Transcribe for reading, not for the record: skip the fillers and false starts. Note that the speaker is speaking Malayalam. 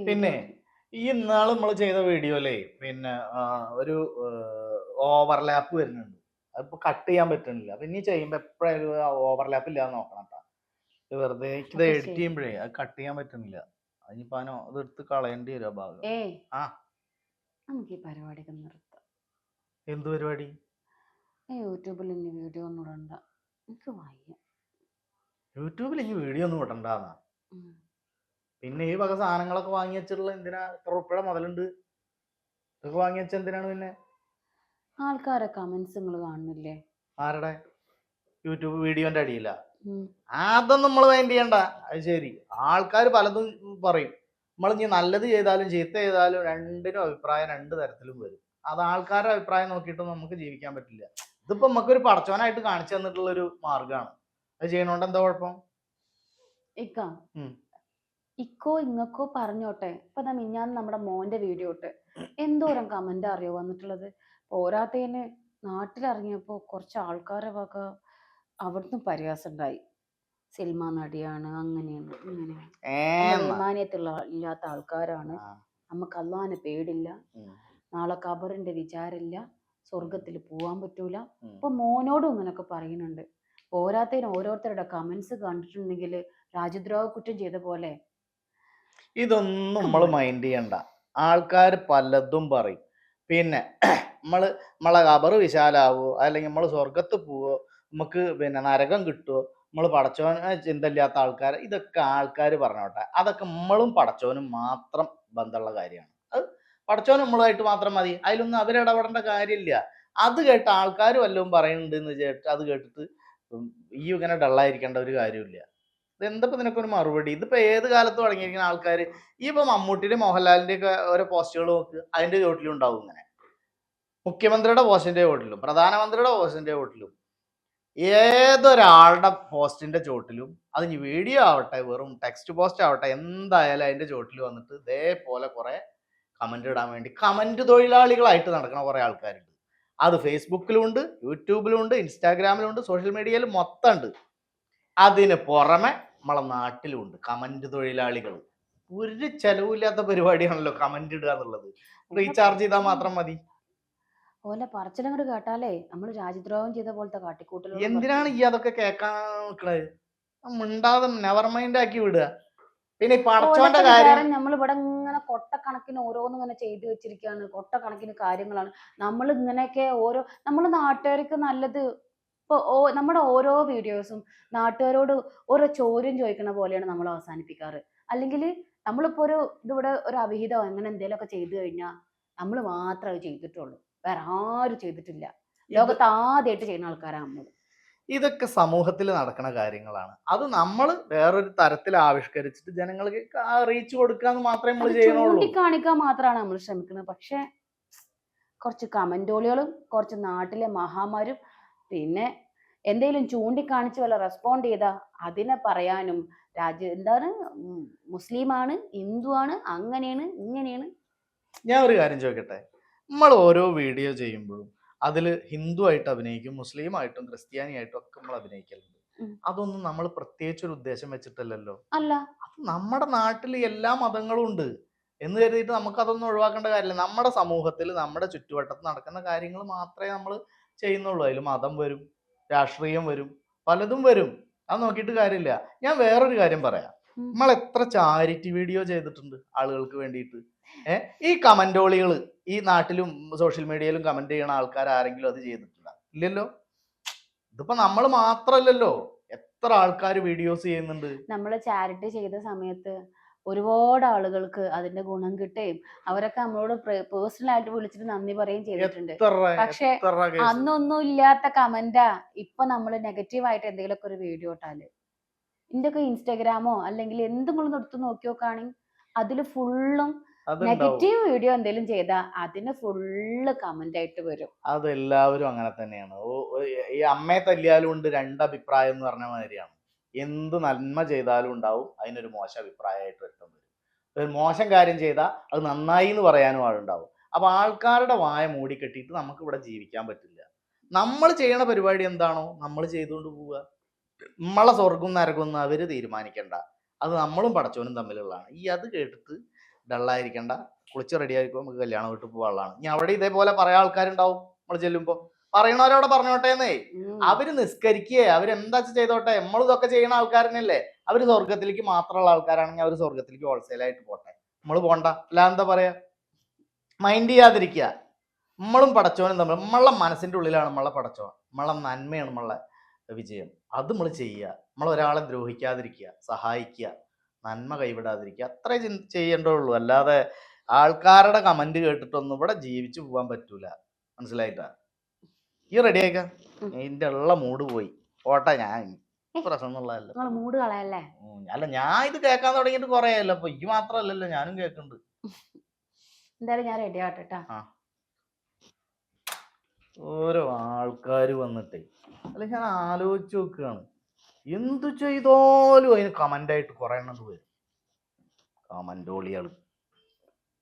പിന്നെ ഈ ഇന്നാള് നമ്മൾ ചെയ്ത വീഡിയോയിലേ പിന്നെ ഒരു ഓവർലാപ്പ് വരുന്നുണ്ട്. അതിപ്പോ കട്ട് ചെയ്യാൻ പറ്റുന്നില്ല. അപ്പൊ ഇനി ചെയ്യുമ്പോ എപ്പോഴും ഓവർലാപ്പ് ഇല്ലാന്ന് നോക്കണം കേട്ടോ. വെറുതെ ഇത് എഡിറ്റ് ചെയ്യുമ്പോഴേ അത് കട്ട് ചെയ്യാൻ പറ്റുന്നില്ല. അതിനിപ്പോ അത് എടുത്ത് കളയേണ്ടി വരും ആ ഭാഗം. നമുക്ക് ഈ പരിപാടിയൊക്കെ നിർത്താം. എന്ത് പരിപാടി? യൂട്യൂബിൽ ഇനി വീഡിയോ ഒന്നും ഇടണ്ട, എനിക്ക് വയ്യ. യൂട്യൂബിൽ ഇനി വീഡിയോ ഒന്നും ഇടണ്ടാന്നാ? പിന്നെ ഈ വക സാധനങ്ങളൊക്കെ വാങ്ങി വെച്ചിട്ടുള്ള എന്തിനാ? എത്ര ഉറുപ്പിക മുതലുണ്ട് ഇതൊക്കെ വാങ്ങി വെച്ച എന്തിനാണ്? പിന്നെ ആൾക്കാരെ കമന്റ്സ് നിങ്ങൾ കാണുന്നില്ലേ? ആരുടെ? യൂട്യൂബ് വീഡിയോന്റെ അടിയില്ല? അതൊന്നും നമ്മൾ മൈൻഡ് ചെയ്യണ്ട. അത് ശരി, ആൾക്കാർ പലതും പറയും. നമ്മൾ ഇനി നല്ലത് ചെയ്താലും ചീത്ത ചെയ്താലും രണ്ടിനും അഭിപ്രായം രണ്ട് തരത്തിലും വരും. അത് ആൾക്കാരുടെ അഭിപ്രായം നോക്കിയിട്ടൊന്നും നമുക്ക് ജീവിക്കാൻ പറ്റില്ല. ഇതിപ്പോ നമുക്കൊരു പടച്ചോനായിട്ട് കാണിച്ചു തന്നിട്ടുള്ള ഒരു മാർഗമാണ്. അത് ചെയ്യണോണ്ട് എന്താ കുഴപ്പം? ഇക്കോ ഇങ്ങക്കോ പറഞ്ഞോട്ടെ. ഇപ്പൊ മിഞ്ഞാന്ന് നമ്മുടെ മോന്റെ വീഡിയോ ഇട്ട് എന്തോരം കമന്റ് അറിയോ വന്നിട്ടുള്ളത്. പോരാത്തതിന് നാട്ടിലിറങ്ങിയപ്പോ കുറച്ച് ആൾക്കാരെ വക അവിടുന്ന് പരിഹാസം ഉണ്ടായി. സിനിമ നടിയാണ്, അങ്ങനെയാണ്, ഇങ്ങനെയാണ്, ബഹുമാനിയത്തുള്ള ഇല്ലാത്ത ആൾക്കാരാണ്, നമുക്ക് അള്ളാഹിനെ പേടില്ല, നാളെ ഖബറിന്റെ വിചാരമില്ല, സ്വർഗത്തിൽ പോവാൻ പറ്റൂല. ഇപ്പൊ മോനോടും ഇങ്ങനൊക്കെ പറയുന്നുണ്ട്. പോരാത്തതിന് ഓരോരുത്തരുടെ കമന്റ്സ് കണ്ടിട്ടുണ്ടെങ്കിൽ രാജ്യദ്രോഹ കുറ്റം ചെയ്ത പോലെ. ഇതൊന്നും നമ്മൾ മൈൻഡ് ചെയ്യണ്ട. ആൾക്കാർ പലതും പറയും. പിന്നെ നമ്മളെ ഖബറ് വിശാലാവോ, അല്ലെങ്കിൽ നമ്മൾ സ്വർഗത്ത് പോവോ, നമുക്ക് പിന്നെ നരകം കിട്ടുമോ, നമ്മൾ പടച്ചോനെ ചിന്തയില്ലാത്ത ആൾക്കാർ, ഇതൊക്കെ ആൾക്കാർ പറഞ്ഞോട്ടെ. അതൊക്കെ നമ്മളും പടച്ചോനും മാത്രം ബന്ധമുള്ള കാര്യമാണ്. അത് പടച്ചോനും നമ്മളുമായിട്ട് മാത്രം മതി. അതിലൊന്നും അവരിടപെടേണ്ട കാര്യമില്ല. അത് കേട്ട് ആൾക്കാർ വല്ലതും പറയുന്നുണ്ട് എന്ന് വിചാരിച്ചിട്ട് അത് കേട്ടിട്ട് ഈ ഇങ്ങനെ ഡള്ളായിരിക്കേണ്ട ഒരു കാര്യമില്ല. ഇതെന്തപ്പോ നിനക്കൊരു മറുപടി? ഇതിപ്പോ ഏത് കാലത്ത് തുടങ്ങിയിരിക്കുന്ന ആൾക്കാർ ഈ ഇപ്പൊ മമ്മൂട്ടിയുടെ മോഹൻലാലിന്റെ ഒക്കെ ഓരോ പോസ്റ്റുകൾ നോക്ക്, അതിന്റെ ചോട്ടിലും ഉണ്ടാവും ഇങ്ങനെ. മുഖ്യമന്ത്രിയുടെ പോസ്റ്റിന്റെ ചോട്ടിലും പ്രധാനമന്ത്രിയുടെ പോസ്റ്റിന്റെ ചോട്ടിലും ഏതൊരാളുടെ പോസ്റ്റിന്റെ ചോട്ടിലും, അത് ഇനി വീഡിയോ ആവട്ടെ വെറും ടെക്സ്റ്റ് പോസ്റ്റ് ആവട്ടെ, എന്തായാലും അതിന്റെ ചോട്ടിൽ വന്നിട്ട് ഇതേപോലെ കുറെ കമന്റ് ഇടാൻ വേണ്ടി കമന്റ് തൊഴിലാളികളായിട്ട് നടക്കുന്ന കുറെ ആൾക്കാരുണ്ട്. അത് ഫേസ്ബുക്കിലും ഉണ്ട്, യൂട്യൂബിലും ഉണ്ട്, ഇൻസ്റ്റാഗ്രാമിലും ഉണ്ട്, സോഷ്യൽ മീഡിയയിൽ മൊത്തം ഉണ്ട്. അതിന് പുറമെ നമ്മളെ നാട്ടിലും ഉണ്ട് കമന്റ് തൊഴിലാളികൾ. ഒരു ചെലവില്ലാത്ത പരിപാടിയാണല്ലോ കമന്റ് ഇടുക എന്നുള്ളത്. റീചാർജ് ചെയ്താൽ മാത്രം മതി. ഓലെ പറച്ചിലങ്ങോട് കേട്ടാലേ നമ്മൾ രാജ്യദ്രോഹം ചെയ്ത പോലത്തെ കാട്ടിക്കൂട്ടൽ. എന്തിനാണ് ഈ അതൊക്കെ കേൾക്കാൻ നിൽക്കണത്? മിണ്ടാതെ നെവർ മൈൻഡ് ആക്കി വിടുക. പിന്നെ പടച്ചോന്റെ കാര്യം നമ്മൾ ഇവിടെ ഇങ്ങനെ കൊട്ടക്കണക്കിന് ഓരോന്നും ഇങ്ങനെ ചെയ്തു വെച്ചിരിക്കുകയാണ്. കൊട്ടക്കണക്കിന് കാര്യങ്ങളാണ് നമ്മൾ ഇങ്ങനെയൊക്കെ ഓരോ നമ്മൾ നാട്ടുകാർക്ക് നല്ലത്. ഇപ്പൊ നമ്മുടെ ഓരോ വീഡിയോസും നാട്ടുകാരോട് ഓരോ ചോദ്യം ചോദിക്കണ പോലെയാണ് നമ്മൾ അവസാനിപ്പിക്കാറ്. അല്ലെങ്കിൽ നമ്മളിപ്പോ ഇതിവിടെ ഒരു അവിഹിതം അങ്ങനെ എന്തെങ്കിലുമൊക്കെ ചെയ്തു കഴിഞ്ഞാൽ നമ്മൾ മാത്രമേ ചെയ്തിട്ടുള്ളൂ, വേറെ ആരും ചെയ്തിട്ടില്ല. ലോകത്ത് ആദ്യമായിട്ട് ചെയ്യുന്ന ആൾക്കാരാണ് നമ്മൾ. ഇതൊക്കെ സമൂഹത്തിൽ നടക്കുന്ന കാര്യങ്ങളാണ്. അത് നമ്മൾ വേറൊരു തരത്തിൽ ആവിഷ്കരിച്ചിട്ട് ജനങ്ങൾക്ക് റീച്ച് കൊടുക്കാന്ന് മാത്രമേ നമ്മൾ ചെയ്യുന്നുള്ളൂ. ചൂണ്ടിക്കാണിക്കാൻ മാത്രമാണ് നമ്മൾ ശ്രമിക്കുന്നത്. പക്ഷെ കുറച്ച് കമന്റോളികളും കുറച്ച് നാട്ടിലെ മഹാമാരും പിന്നെ എന്തെങ്കിലും ചൂണ്ടിക്കാണിച്ച് വല്ല റെസ്പോണ്ട് ചെയ്താ അതിനെ പറയാനും എന്താണ് മുസ്ലിമാണ്, ഹിന്ദുവാണ്, അങ്ങനെയാണ്, ഇങ്ങനെയാണ്. ഞാൻ ഒരു കാര്യം ചോദിക്കട്ടെ, നമ്മൾ ഓരോ വീഡിയോ ചെയ്യുമ്പോഴും അതിൽ ഹിന്ദു ആയിട്ട് അഭിനയിക്കും, മുസ്ലിം ആയിട്ടും ക്രിസ്ത്യാനിയായിട്ടും ഒക്കെ നമ്മൾ അഭിനയിക്കലുണ്ട്. അതൊന്നും നമ്മൾ പ്രത്യേകിച്ച് ഒരു ഉദ്ദേശം വെച്ചിട്ടല്ലല്ലോ. അല്ല, അത് നമ്മുടെ നാട്ടിൽ എല്ലാ മതങ്ങളും ഉണ്ട് എന്ന് കരുതിയിട്ട് നമുക്ക് അതൊന്നും ഒഴിവാക്കേണ്ട കാര്യമില്ല. നമ്മുടെ സമൂഹത്തിൽ നമ്മുടെ ചുറ്റുവട്ടത്ത് നടക്കുന്ന കാര്യങ്ങൾ മാത്രമേ നമ്മൾ ചെയ്യുന്നുള്ളൂ. അതിൽ മതം വരും, രാഷ്ട്രീയം വരും, പലതും വരും. അത് നോക്കിയിട്ട് കാര്യമില്ല. ഞാൻ വേറൊരു കാര്യം പറയാം. നമ്മൾ എത്ര ചാരിറ്റി വീഡിയോ ചെയ്തിട്ടുണ്ട് ആളുകൾക്ക് വേണ്ടിയിട്ട്. ഈ കമന്റോളികൾ ഈ നാട്ടിലും സോഷ്യൽ മീഡിയയിലും കമന്റ് ചെയ്യുന്ന ആൾക്കാർ ആരെങ്കിലും അത് ചെയ്തിട്ടുണ്ടോ? ഇല്ലല്ലോ. ഇതിപ്പോ നമ്മൾ മാത്രല്ലല്ലോ, എത്ര ആൾക്കാർ വീഡിയോസ് ചെയ്യുന്നുണ്ട്. നമ്മൾ ചാരിറ്റി ചെയ്ത സമയത്ത് ഒരുപാട് ആളുകൾക്ക് അതിന്റെ ഗുണം കിട്ടുകയും അവരൊക്കെ നമ്മളോട് പേഴ്സണൽ ആയിട്ട് വിളിച്ചിട്ട് നന്ദി പറയുകയും ചെയ്തിട്ടുണ്ട്. പക്ഷെ അന്നൊന്നും ഇല്ലാത്ത കമന്റാ ഇപ്പൊ നമ്മൾ നെഗറ്റീവായിട്ട് എന്തെങ്കിലുമൊക്കെ ഒരു വീഡിയോ ഇട്ടാല് എന്റെ ഒക്കെ ഇൻസ്റ്റാഗ്രാമോ അല്ലെങ്കിൽ എന്തെങ്കിലും എടുത്ത് നോക്കി നോക്കുകയാണെങ്കിൽ അതിൽ ഫുള്ളും നെഗറ്റീവ് വീഡിയോ എന്തെങ്കിലും ചെയ്താ അതിന് ഫുള്ള് കമന്റ് ആയിട്ട് വരും. അതെല്ലാവരും അങ്ങനെ തന്നെയാണ്. ഈ അമ്മയെ തല്ലിയാലും ഉണ്ട് രണ്ടഭിപ്രായം എന്ന് പറഞ്ഞ മാതിരിയാണ്. എന്ത് നന്മ ചെയ്താലും ഉണ്ടാവും അതിനൊരു മോശം അഭിപ്രായമായിട്ട് വരുത്തും വരും. ഒരു മോശം കാര്യം ചെയ്താൽ അത് നന്നായി എന്ന് പറയാനും ആളുണ്ടാവും. അപ്പൊ ആൾക്കാരുടെ വായ മൂടിക്കെട്ടിയിട്ട് നമുക്ക് ഇവിടെ ജീവിക്കാൻ പറ്റില്ല. നമ്മൾ ചെയ്യണ പരിപാടി എന്താണോ നമ്മൾ ചെയ്തുകൊണ്ട് പോവുക. നമ്മളെ സ്വർഗം നരകൊന്നും അവര് തീരുമാനിക്കണ്ട. അത് നമ്മളും പടച്ചോനും തമ്മിലുള്ളതാണ്. ഈ അത് കേട്ടിട്ട് ഡള്ളായിരിക്കണ്ട. കുളിച്ച് റെഡി ആയിക്കോ, നമുക്ക് കല്യാണം വീട്ടിൽ പോകാനുള്ളതാണ്. ഇനി അവിടെ ഇതേപോലെ പറയാൻ ആൾക്കാരുണ്ടാവും നമ്മൾ ചെല്ലുമ്പോ. പറയണവരോടെ പറഞ്ഞോട്ടേന്നേ. ഉം. അവര് നിസ്കരിക്കേ അവരെന്താ ചെയ്തോട്ടെ, നമ്മൾ ഇതൊക്കെ ചെയ്യണ ആൾക്കാരനല്ലേ. അവര് സ്വർഗത്തിലേക്ക് മാത്രമുള്ള ആൾക്കാരാണെങ്കിൽ അവര് സ്വർഗത്തിലേക്ക് ഹോൾസെയിലായിട്ട് പോട്ടെ, നമ്മൾ പോണ്ട. അല്ല എന്താ പറയാ, മൈൻഡ് ചെയ്യാതിരിക്കുക. നമ്മളും പടച്ചോനും തമ്മിൽ, നമ്മളെ മനസ്സിന്റെ ഉള്ളിലാണ് നമ്മളെ പടച്ചോൻ, നമ്മളെ നന്മയാണ് നമ്മളെ വിജയം. അത് നമ്മൾ ചെയ്യുക. നമ്മൾ ഒരാളെ ദ്രോഹിക്കാതിരിക്കുക, സഹായിക്കുക, നന്മ കൈവിടാതിരിക്കുക, അത്രേ ചെയ്യേണ്ടുള്ളൂ. അല്ലാതെ ആൾക്കാരുടെ കമന്റ് കേട്ടിട്ടൊന്നും ഇവിടെ ജീവിച്ചു പോകാൻ പറ്റൂല. മനസ്സിലായിട്ടാ? ഈ റെഡി ആയിക്ക, ഇതിന്റെ ഉള്ള മൂഡ് പോയി ഓട്ടെ. ഞാൻ പ്രശ്നം എന്നുള്ളതല്ല. നിങ്ങൾ മൂഡ് കളയല്ലേ. അല്ല, ഞാൻ ഇത് കേൾക്കാൻ തുടങ്ങിയിട്ട് കുറെ ആയല്ലോ. അപ്പൊ ഈ മാത്രല്ലല്ലോ, ഞാനും കേൾക്കുന്നുണ്ട്. എന്തായാലും ഞാൻ റെഡി ആവട്ടെ ട്ടാ. ആ, ഓരോ ആൾക്കാർ വന്നിട്ടേ, അല്ല ഞാൻ ആലോചിച്ച് നോക്കുകയാണ്, എന്തു ചെയ്താലും അതിന് കമന്റ് ആയിട്ട് കുറെ എണ്ണം വരും. കമന്റോളികൾ.